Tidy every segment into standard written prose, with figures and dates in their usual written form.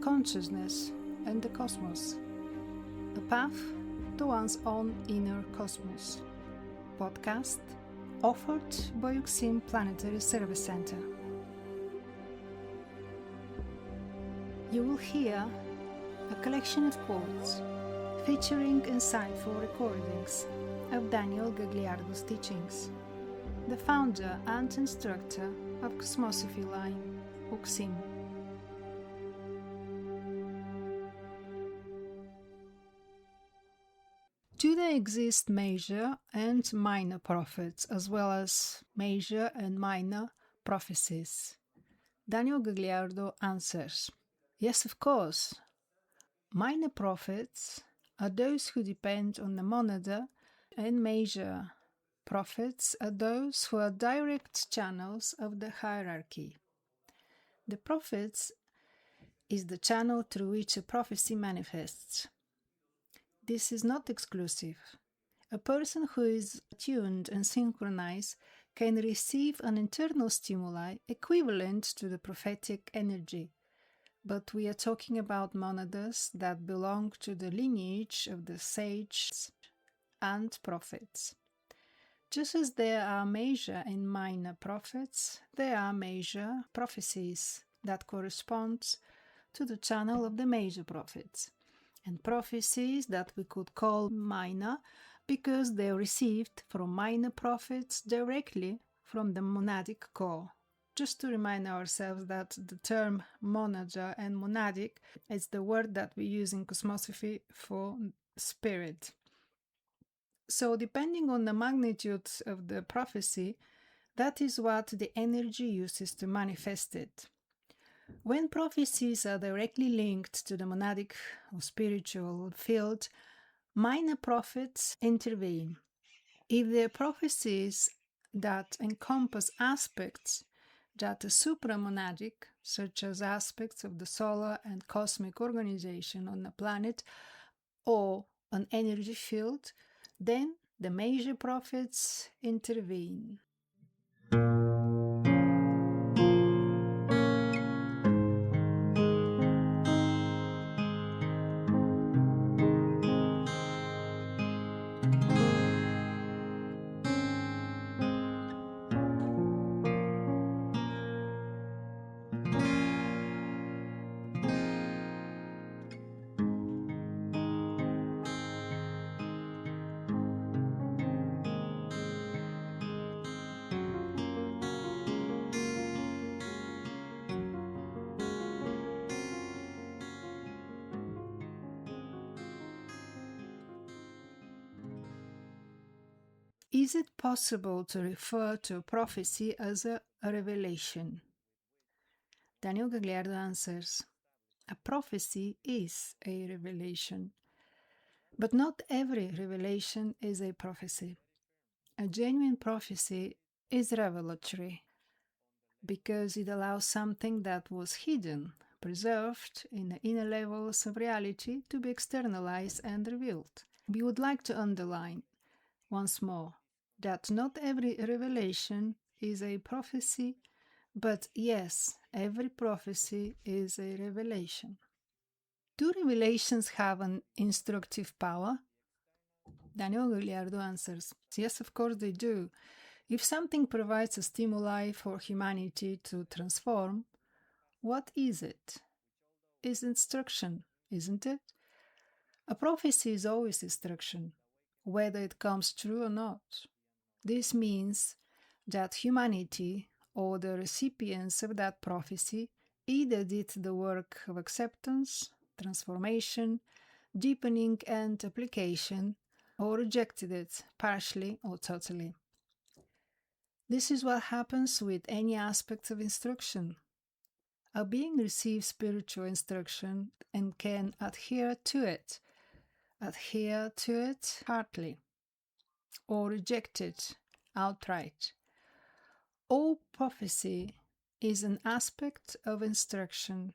consciousness and the cosmos. A path to one's own inner cosmos. Podcast offered by Uxim Planetary Service Center. You will hear a collection of quotes featuring insightful recordings of Daniel Gagliardo's teachings, the founder and instructor of Cosmosophy line, Uxim. Do there exist major and minor prophets, as well as major and minor prophecies? Daniel Gagliardo answers, yes, of course. Minor prophets are those who depend on the monada, and major prophets are those who are direct channels of the hierarchy. The prophets is the channel through which a prophecy manifests. This is not exclusive. A person who is attuned and synchronized can receive an internal stimuli equivalent to the prophetic energy, but we are talking about monadas that belong to the lineage of the sages and prophets. Just as there are major and minor prophets, there are major prophecies that correspond to the channel of the major prophets, and prophecies that we could call minor because they are received from minor prophets directly from the monadic core. Just to remind ourselves that the term monada and monadic is the word that we use in Cosmosophy for spirit. So depending on the magnitude of the prophecy, that is what the energy uses to manifest it. When prophecies are directly linked to the monadic or spiritual field, minor prophets intervene. If they are prophecies that encompass aspects that are supramonadic, such as aspects of the solar and cosmic organization on the planet or an energy field, then the major prophets intervene. Is it possible to refer to a prophecy as a revelation? Daniel Gagliardo answers, a prophecy is a revelation, but not every revelation is a prophecy. A genuine prophecy is revelatory because it allows something that was hidden, preserved in the inner levels of reality to be externalized and revealed. We would like to underline once more that not every revelation is a prophecy, but yes, every prophecy is a revelation. Do revelations have an instructive power? Daniel Gagliardo answers, yes, of course they do. If something provides a stimuli for humanity to transform, what is it? It's instruction, isn't it? A prophecy is always instruction, whether it comes true or not. This means that humanity, or the recipients of that prophecy, either did the work of acceptance, transformation, deepening and application, or rejected it partially or totally. This is what happens with any aspect of instruction. A being receives spiritual instruction and can adhere to it heartily, or reject it outright. All prophecy is an aspect of instruction,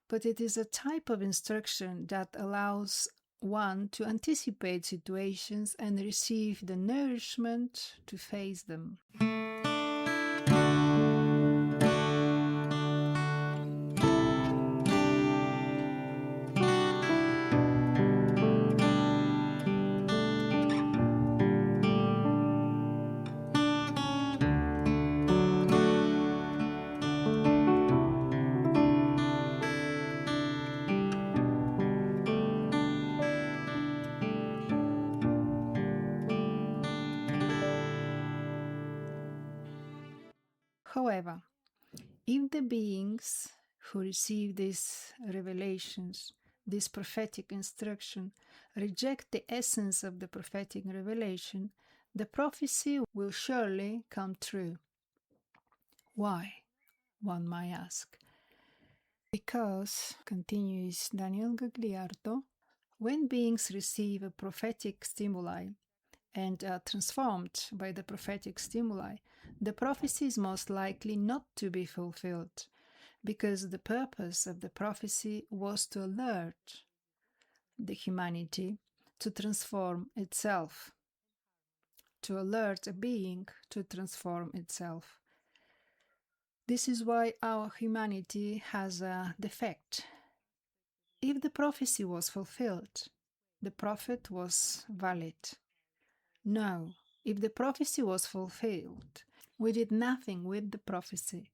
but it is a type of instruction that allows one to anticipate situations and receive the nourishment to face them. However, if the beings who receive these revelations, this prophetic instruction, reject the essence of the prophetic revelation, the prophecy will surely come true. Why? One might ask. Because, continues Daniel Gagliardo, when beings receive a prophetic stimuli and are transformed by the prophetic stimuli, the prophecy is most likely not to be fulfilled, because the purpose of the prophecy was to alert the humanity to transform itself, to alert a being to transform itself. This is why our humanity has a defect. If the prophecy was fulfilled, the prophet was valid. No, if the prophecy was fulfilled, we did nothing with the prophecy.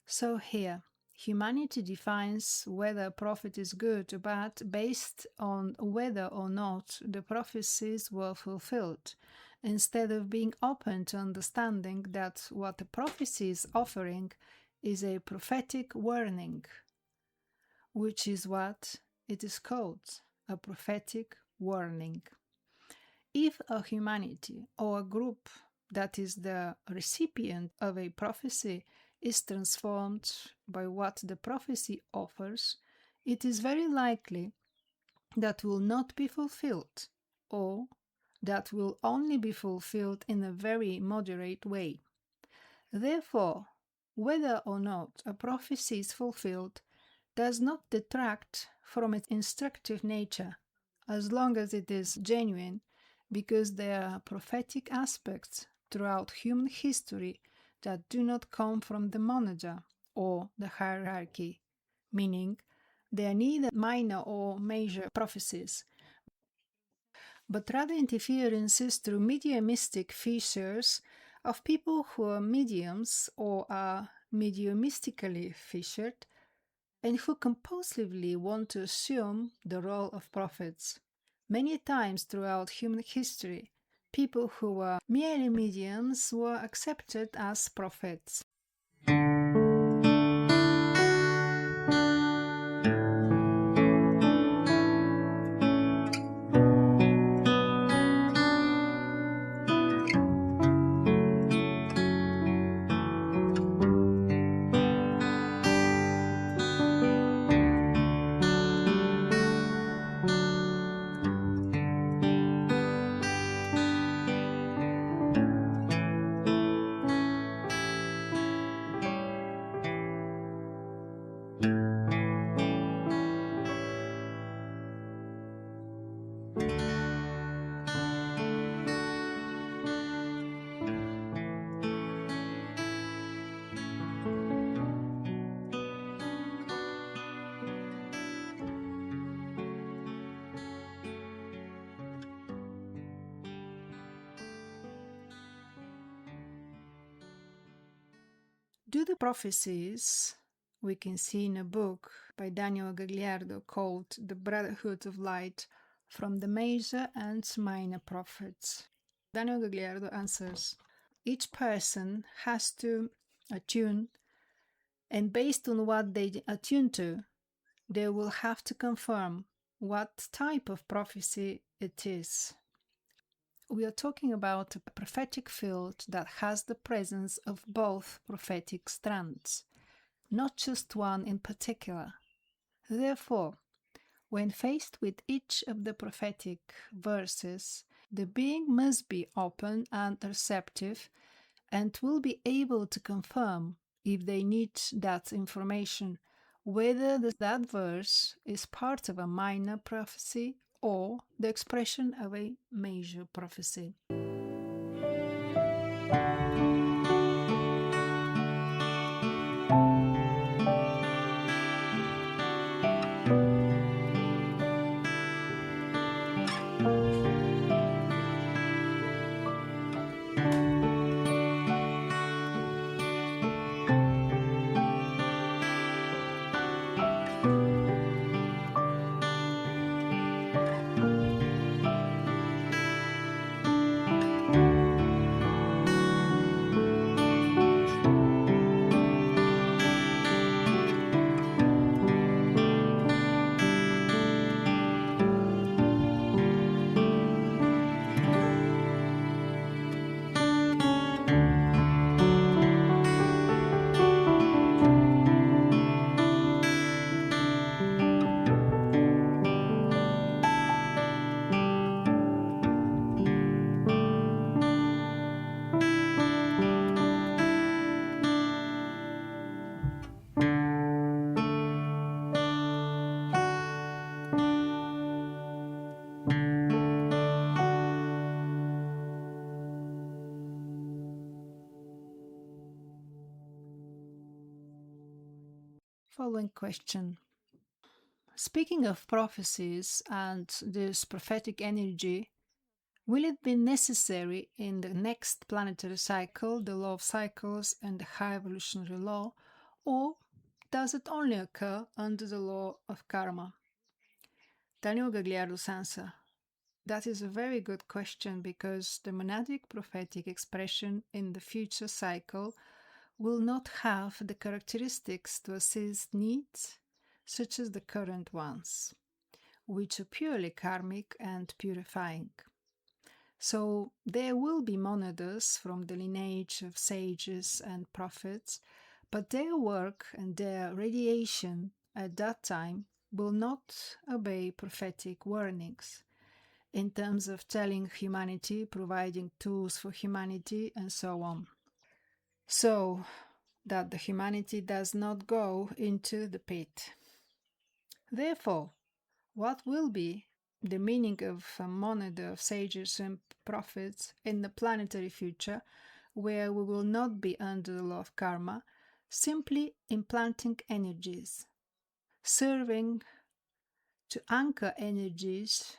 So here, humanity defines whether a prophet is good or bad based on whether or not the prophecies were fulfilled, instead of being open to understanding that what the prophecy is offering is a prophetic warning, which is what it is called, a prophetic warning. If a humanity or a group that is the recipient of a prophecy is transformed by what the prophecy offers, it is very likely that will not be fulfilled, or that will only be fulfilled in a very moderate way. Therefore, whether or not a prophecy is fulfilled does not detract from its instructive nature, as long as it is genuine, because there are prophetic aspects throughout human history that do not come from the monada or the hierarchy, meaning they are neither minor or major prophecies, but rather interferences through mediumistic fissures of people who are mediums or are mediumistically fissured and who compulsively want to assume the role of prophets. Many times throughout human history, people who were merely mediums were accepted as prophets. Do the prophecies we can see in a book by Daniel Gagliardo called The Brotherhood of Light from the Major and Minor Prophets? Daniel Gagliardo answers, each person has to attune, and based on what they attune to, they will have to confirm what type of prophecy it is. We are talking about a prophetic field that has the presence of both prophetic strands, not just one in particular. Therefore, when faced with each of the prophetic verses, the being must be open and receptive and will be able to confirm, if they need that information, whether that verse is part of a minor prophecy or the expression of a major prophecy. following question. Speaking of prophecies and this prophetic energy, will it be necessary in the next planetary cycle, the law of cycles and the high evolutionary law, or does it only occur under the law of karma? Daniel Gagliardo's answer. That is a very good question because the monadic prophetic expression in the future cycle will not have the characteristics to assist needs such as the current ones, which are purely karmic and purifying. So there will be monadas from the lineage of sages and prophets, but their work and their radiation at that time will not obey prophetic warnings in terms of telling humanity, providing tools for humanity, and so on. So that the humanity does not go into the pit. Therefore, what will be the meaning of a monada of sages and prophets in the planetary future, where we will not be under the law of karma, simply implanting energies, serving to anchor energies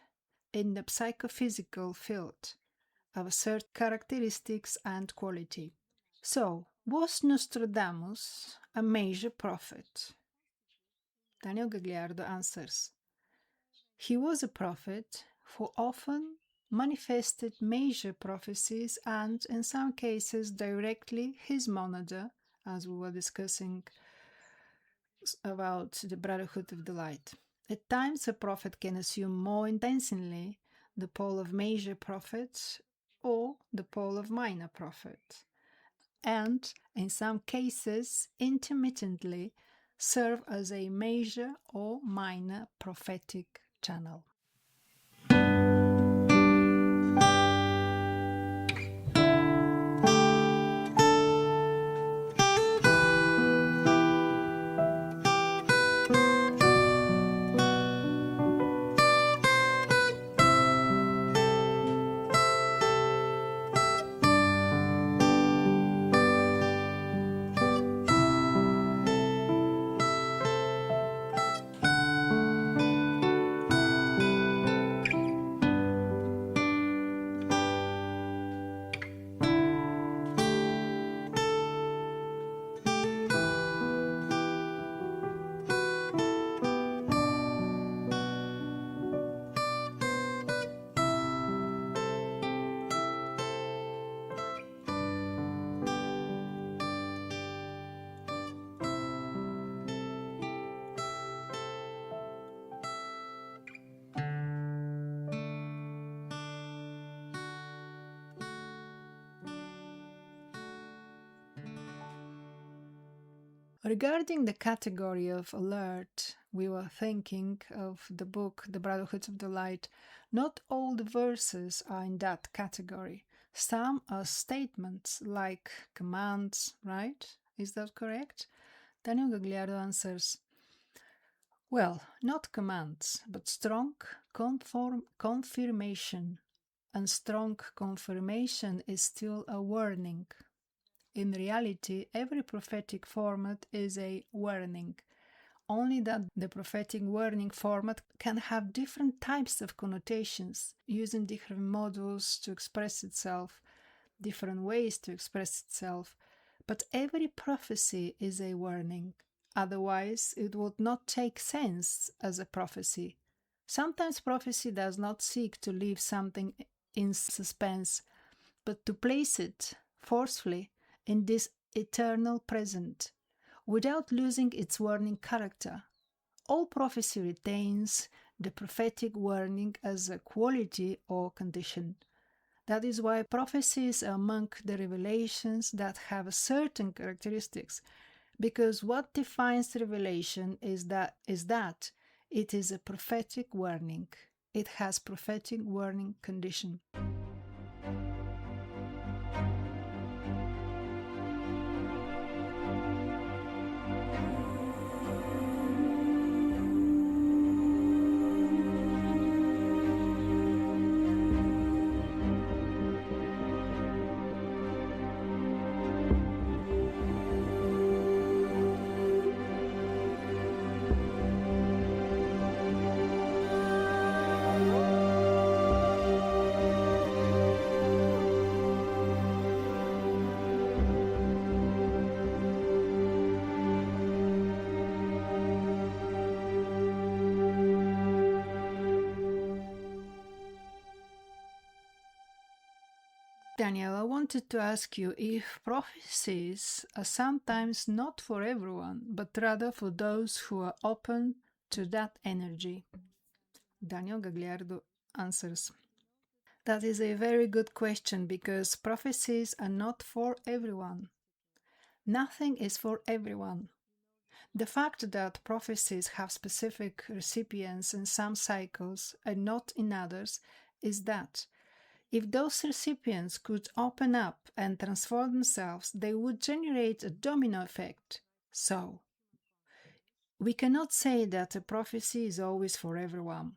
in the psychophysical field of certain characteristics and quality. So, was Nostradamus a major prophet? Daniel Gagliardo answers. He was a prophet who often manifested major prophecies and, in some cases, directly his monada, as we were discussing about the Brotherhood of the Light. At times, a prophet can assume more intensely the pole of major prophet or the pole of minor prophet, and, in some cases, intermittently serve as a major or minor prophetic channel. Regarding the category of alert, we were thinking of the book The Brotherhood of the Light. Not all the verses are in that category. Some are statements like commands, right? Is that correct? Daniel Gagliardo answers, well, not commands, but strong confirmation. And strong confirmation is still a warning. In reality, every prophetic format is a warning, only that the prophetic warning format can have different types of connotations, using different models to express itself, different ways to express itself, but every prophecy is a warning. Otherwise, it would not take sense as a prophecy. Sometimes prophecy does not seek to leave something in suspense, but to place it forcefully in this eternal present, without losing its warning character. All prophecy retains the prophetic warning as a quality or condition. That is why prophecies are among the revelations that have certain characteristics, because what defines revelation is that it is a prophetic warning. It has prophetic warning condition. Daniel, I wanted to ask you if prophecies are sometimes not for everyone, but rather for those who are open to that energy. Daniel Gagliardo answers. That is a very good question because prophecies are not for everyone. Nothing is for everyone. The fact that prophecies have specific recipients in some cycles and not in others is that if those recipients could open up and transform themselves, they would generate a domino effect. So, we cannot say that a prophecy is always for everyone.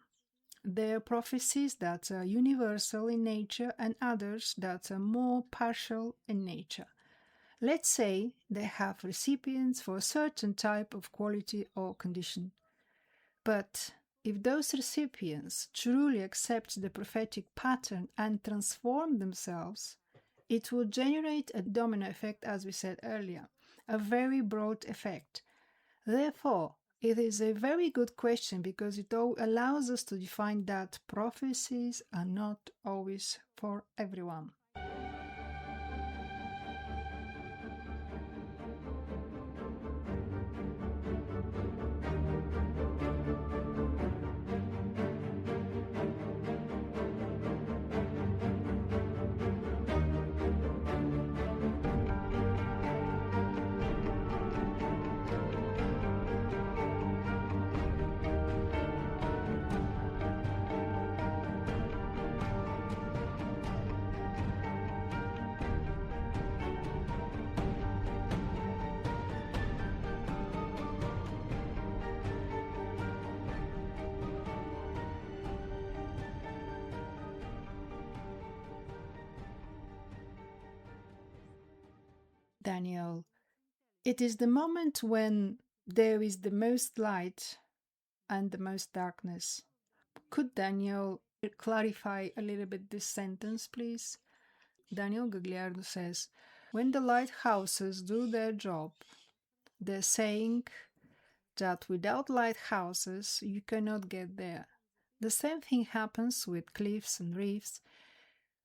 There are prophecies that are universal in nature and others that are more partial in nature. Let's say they have recipients for a certain type of quality or condition. But if those recipients truly accept the prophetic pattern and transform themselves, it will generate a domino effect, as we said earlier, a very broad effect. Therefore, it is a very good question because it allows us to define that prophecies are not always for everyone. Daniel, it is the moment when there is the most light and the most darkness. Could Daniel clarify a little bit this sentence, please? Daniel Gagliardo says, when the lighthouses do their job, they're saying that without lighthouses you cannot get there. The same thing happens with cliffs and reefs,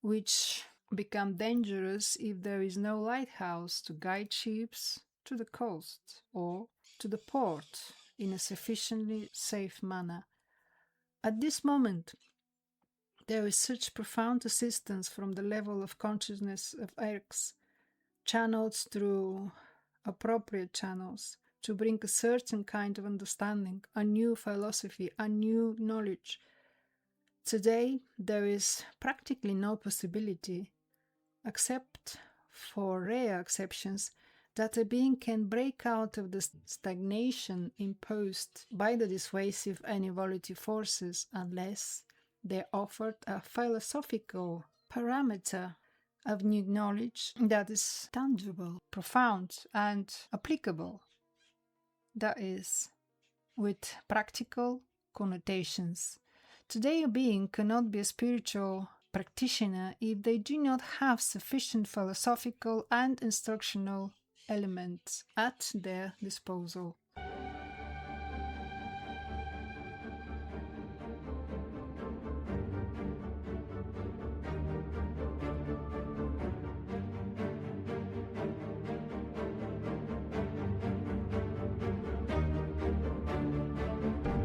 which become dangerous if there is no lighthouse to guide ships to the coast or to the port in a sufficiently safe manner. At this moment, there is such profound assistance from the level of consciousness of X, channeled through appropriate channels, to bring a certain kind of understanding, a new philosophy, a new knowledge. Today, there is practically no possibility, except for rare exceptions, that a being can break out of the stagnation imposed by the dissuasive and evolutive forces unless they offered a philosophical parameter of new knowledge that is tangible, profound, and applicable. That is, with practical connotations. Today, a being cannot be a spiritual practitioner if they do not have sufficient philosophical and instructional elements at their disposal.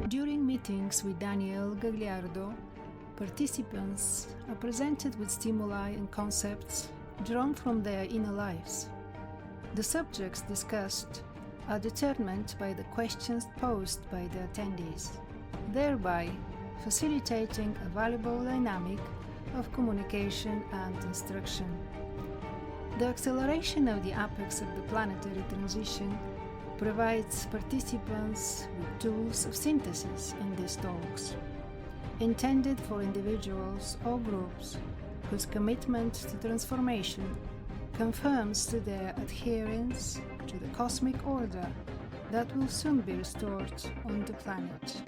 During meetings with Daniel Gagliardo, participants are presented with stimuli and concepts drawn from their inner lives. The subjects discussed are determined by the questions posed by the attendees, thereby facilitating a valuable dynamic of communication and instruction. The acceleration of the apex of the planetary transition provides participants with tools of synthesis in these talks, intended for individuals or groups whose commitment to transformation confirms to their adherence to the cosmic order that will soon be restored on the planet.